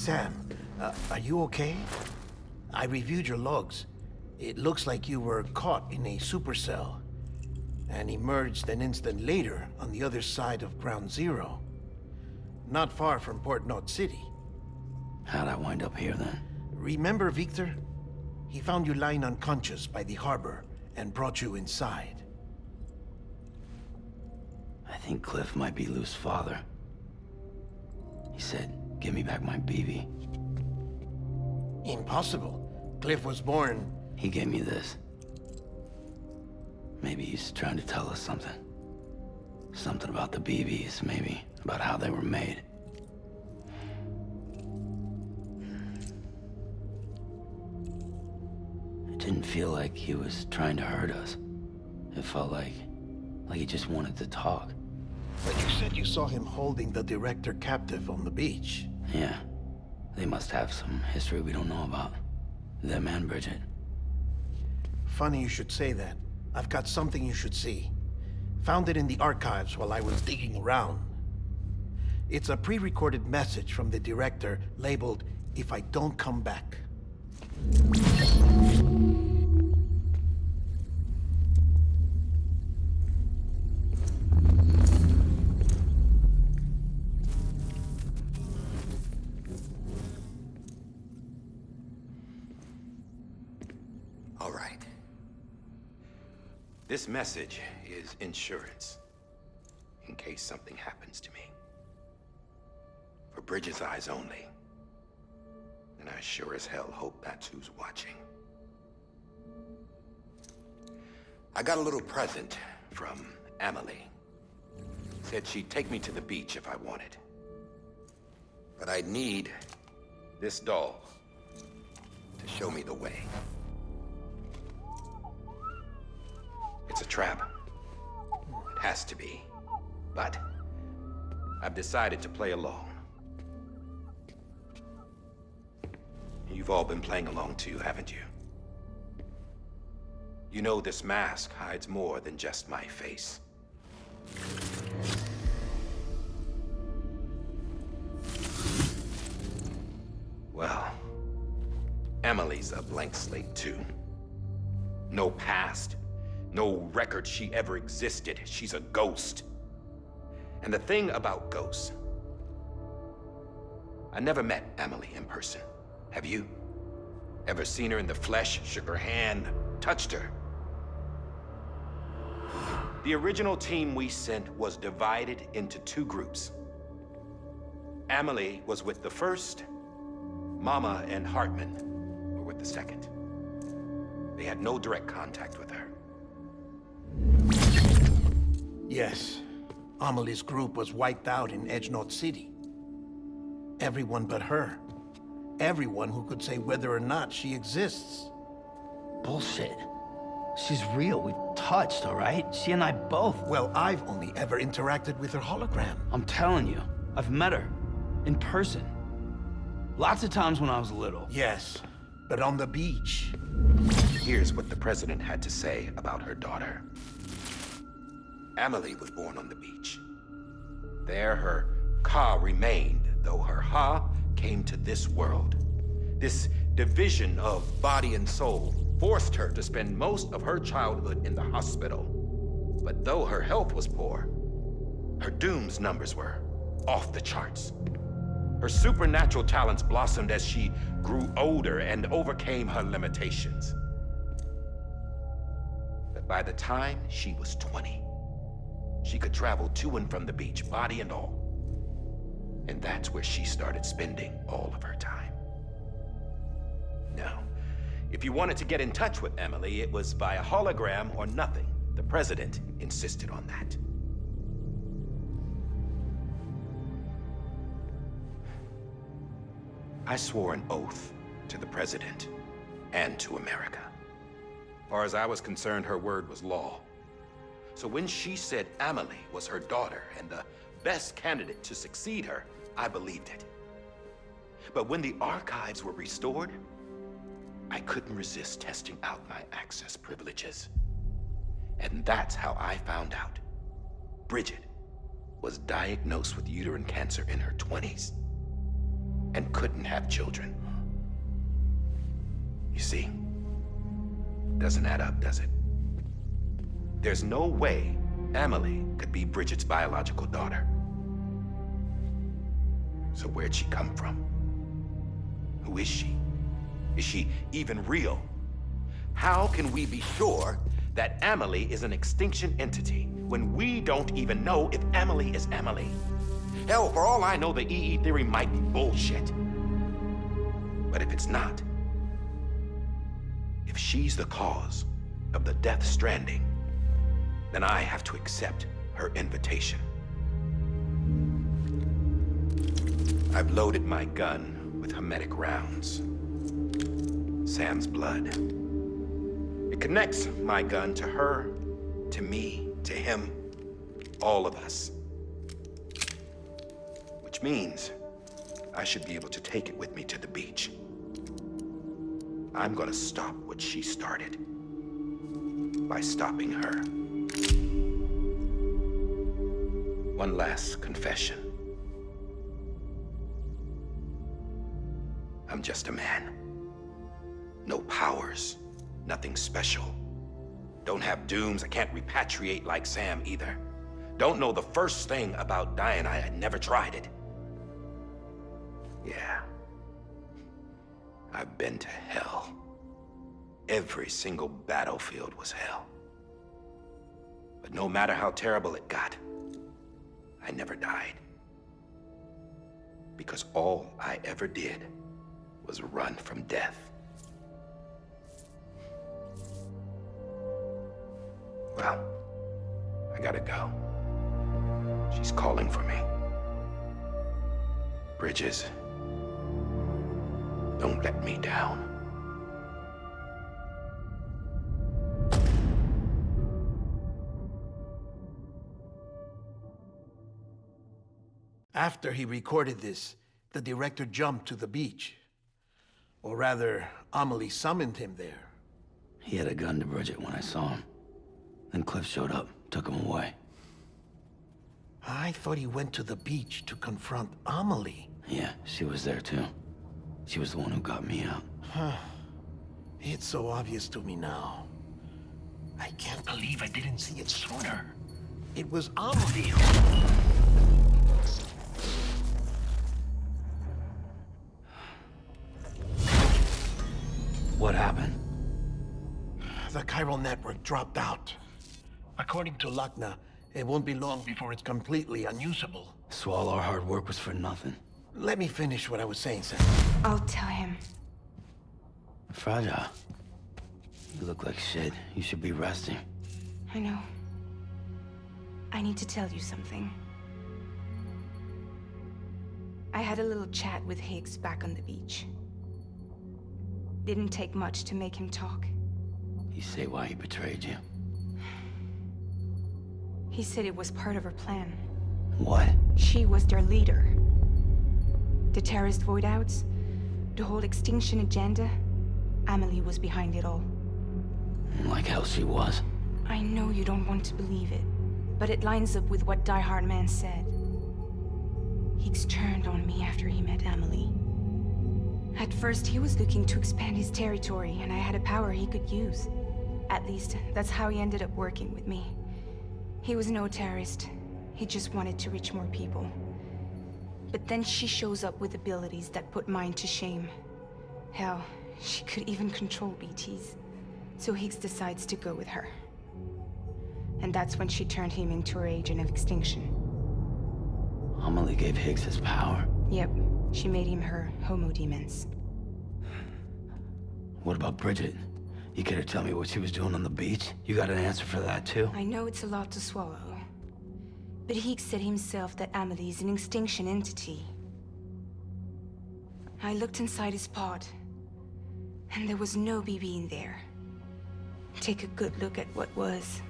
Sam, are you okay? I reviewed your logs. It looks like you were caught in a supercell and emerged an instant later on the other side of Ground Zero. Not far from Port Knot City. How'd I wind up here then? Remember Victor? He found you lying unconscious by the harbor and brought you inside. I think Cliff might be Lou's father. He said, give me back my BB. Impossible. Cliff was born... He gave me this. Maybe he's trying to tell us something. Something about the BBs, maybe. About how they were made. It didn't feel like he was trying to hurt us. It felt like he just wanted to talk. But you said you saw him holding the director captive on the beach. Yeah. They must have some history we don't know about. Them and Bridget. Funny you should say that. I've got something you should see. Found it in the archives while I was digging around. It's a pre-recorded message from the director labeled, "If I don't come back." All right. This message is insurance, in case something happens to me. For Bridget's eyes only. And I sure as hell hope that's who's watching. I got a little present from Amelia. Said she'd take me to the beach if I wanted. But I'd need this doll to show me the way. It's a trap. It has to be. But I've decided to play along. You've all been playing along too, haven't you? You know this mask hides more than just my face. Well, Emily's a blank slate too. No past. No record she ever existed. She's a ghost. And the thing about ghosts, I never met Amelia in person. Have you? Ever seen her in the flesh, shook her hand, touched her? The original team we sent was divided into two groups. Amelia was with the first, Mama and Hartman were with the second. They had no direct contact with her. Yes. Amelie's group was wiped out in Edge Knot City. Everyone but her. Everyone who could say whether or not she exists. Bullshit. She's real. We've touched, all right? She and I both. Well, I've only ever interacted with her hologram. I'm telling you, I've met her. In person. Lots of times when I was little. Yes, but on the beach. Here's what the president had to say about her daughter. Amelia was born on the beach. There her Ka remained, though her Ha came to this world. This division of body and soul forced her to spend most of her childhood in the hospital. But though her health was poor, her Doom's numbers were off the charts. Her supernatural talents blossomed as she grew older and overcame her limitations. But by the time she was 20, she could travel to and from the beach, body and all. And that's where she started spending all of her time. Now, if you wanted to get in touch with Emily, it was via hologram or nothing. The president insisted on that. I swore an oath to the president and to America. As far as I was concerned, her word was law. So when she said Amelia was her daughter and the best candidate to succeed her, I believed it. But when the archives were restored, I couldn't resist testing out my access privileges. And that's how I found out Bridget was diagnosed with uterine cancer in her 20s. and couldn't have children. You see, doesn't add up, does it? There's no way Amelie could be Bridget's biological daughter. So where'd she come from? Who is she? Is she even real? How can we be sure that Amelie is an extinction entity when we don't even know if Amelie is Amelie? Hell, for all I know, the EE theory might be bullshit. But if it's not, if she's the cause of the Death Stranding, then I have to accept her invitation. I've loaded my gun with hermetic rounds. Sam's blood. It connects my gun to her, to me, to him, all of us. Which means I should be able to take it with me to the beach. I'm gonna stop what she started by stopping her. One last confession. I'm just a man. No powers, nothing special. Don't have dooms, I can't repatriate like Sam either. Don't know the first thing about dying, I never tried it. Yeah. I've been to hell. Every single battlefield was hell. But no matter how terrible it got, I never died. Because all I ever did was run from death. Well, I gotta go. She's calling for me. Bridges, don't let me down. After he recorded this, the director jumped to the beach. Or rather, Amelie summoned him there. He had a gun to Bridget when I saw him. Then Cliff showed up, took him away. I thought he went to the beach to confront Amelie. Yeah, she was there too. She was the one who got me out. It's so obvious to me now. I can't believe I didn't see it sooner. It was Amelie who... What happened? The chiral network dropped out. According to Lakna, it won't be long before it's completely unusable. So all our hard work was for nothing. Let me finish what I was saying, Sam. I'll tell him. Fragile. You look like shit. You should be resting. I know. I need to tell you something. I had a little chat with Higgs back on the beach. Didn't take much to make him talk. You say why he betrayed you? He said it was part of her plan. What? She was their leader. The terrorist voidouts, the whole extinction agenda, Amelie was behind it all. Like hell she was. I know you don't want to believe it, but it lines up with what Die-Hardman said. Higgs turned on me after he met Amelie. At first, he was looking to expand his territory, and I had a power he could use. At least, that's how he ended up working with me. He was no terrorist. He just wanted to reach more people. But then she shows up with abilities that put mine to shame. Hell, she could even control BTs. So Higgs decides to go with her. And that's when she turned him into her agent of extinction. Amelie gave Higgs his power. Yep, she made him her homo demens. What about Bridget? You care to tell me what she was doing on the beach? You got an answer for that too? I know it's a lot to swallow. But Higgs said himself that Amelie is an extinction entity. I looked inside his pod, and there was no BB in there. Take a good look at what was.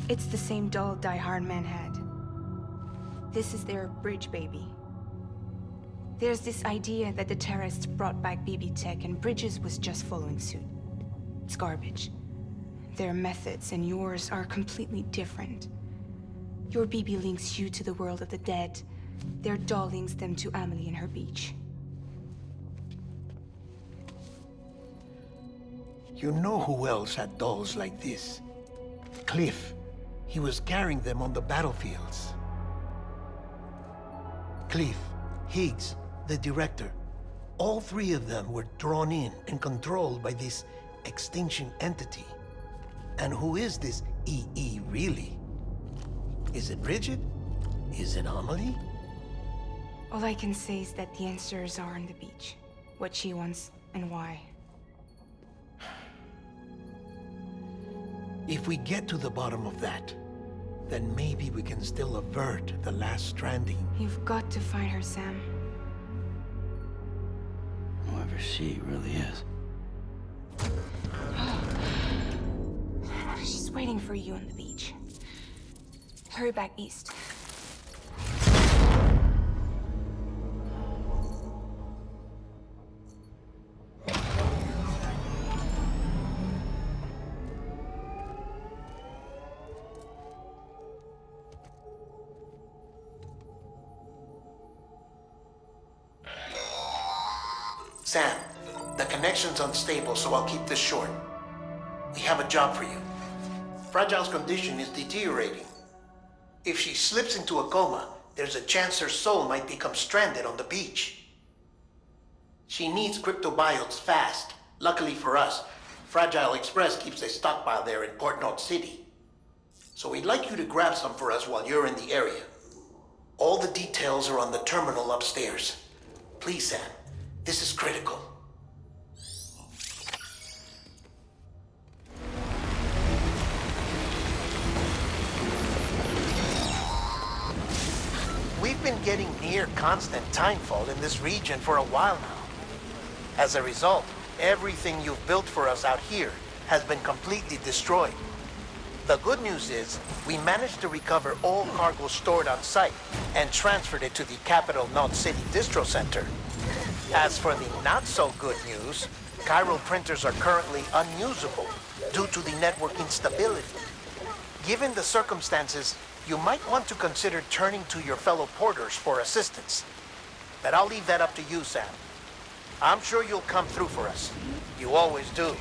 It's the same doll Die-Hardman had. This is their bridge baby. There's this idea that the terrorists brought back BB tech and Bridges was just following suit. It's garbage. Their methods and yours are completely different. Your BB links you to the world of the dead. Their doll links them to Amelie and her beach. You know who else had dolls like this? Cliff. He was carrying them on the battlefields. Cliff, Higgs, the director. All three of them were drawn in and controlled by this Extinction Entity. And who is this EE really? Is it Bridget? Is it Amelie? All I can say is that the answers are on the beach. What she wants and why. If we get to the bottom of that, then maybe we can still avert the last stranding. You've got to find her, Sam. Whoever she really is. She's waiting for you on the beach. Hurry back east. Sam, the connection's unstable, so I'll keep this short. We have a job for you. Fragile's condition is deteriorating. If she slips into a coma, there's a chance her soul might become stranded on the beach. She needs cryptobiotes fast. Luckily for us, Fragile Express keeps a stockpile there in Port North City. So we'd like you to grab some for us while you're in the area. All the details are on the terminal upstairs. Please, Sam. This is critical. We've been getting near constant timefall in this region for a while now. As a result, everything you've built for us out here has been completely destroyed. The good news is, we managed to recover all cargo stored on site and transferred it to the Capital North City Distro Center. As for the not-so-good news, chiral printers are currently unusable due to the network instability. Given the circumstances, you might want to consider turning to your fellow porters for assistance. But I'll leave that up to you, Sam. I'm sure you'll come through for us. You always do.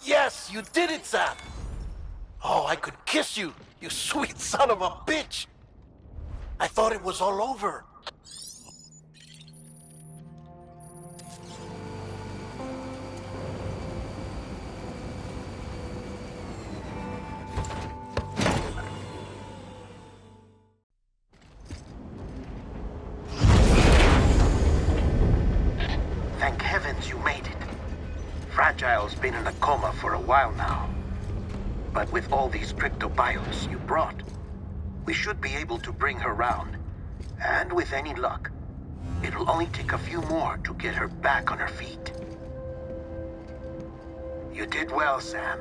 Yes, you did it, Sam! Oh, I could kiss you, you sweet son of a bitch! I thought it was all over. Thank heavens you made it. Fragile's been in a coma for a while now. But with all these cryptobiotes you brought, we should be able to bring her round And with any luck, it'll only take a few more to get her back on her feet. You did well, Sam.